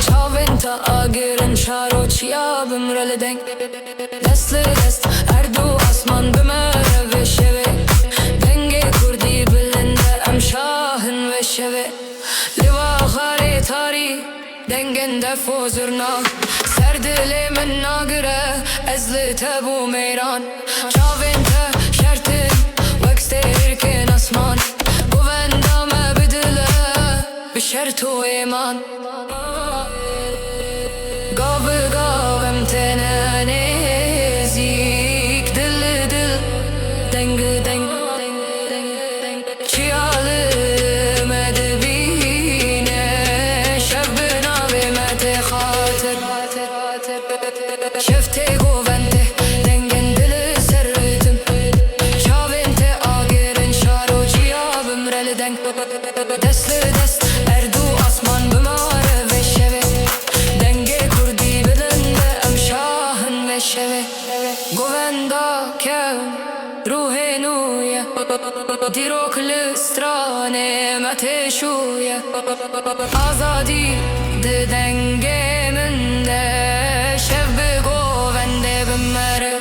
Çavin ta agirin şaro çiya bimreli denk. Destli dest erdu asman bimere ve şeve. Denge kurdi bilinde em şahın ve şeve. Liva gari tari dengen defo zurna. Serdili min nagire ezli tebu meyran. Çavin ta şertin vekste irkin asman. Guvendame bidile bişertu iman. Gavı gavem tenene zik dil dil deng deng çiyalı medbine şebbina ve mete khatır şefte govente dengen dili serritim çavente agirin şaro ciyabım rel deng desli dest erdu asman bimare ve şeve denge kurdi bedende em şahın ve şeve govenda kev ruhe nuye dirok li strane mete şuye azadi de denge minde şev be govende bimere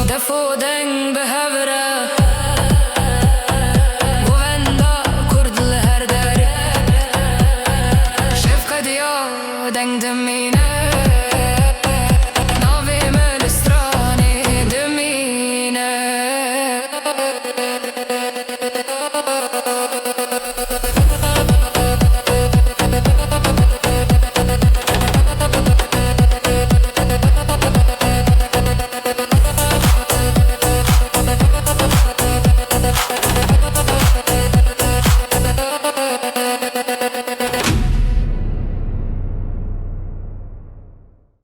defo deng behevre govenda kurdl her der şefkat ya deng demine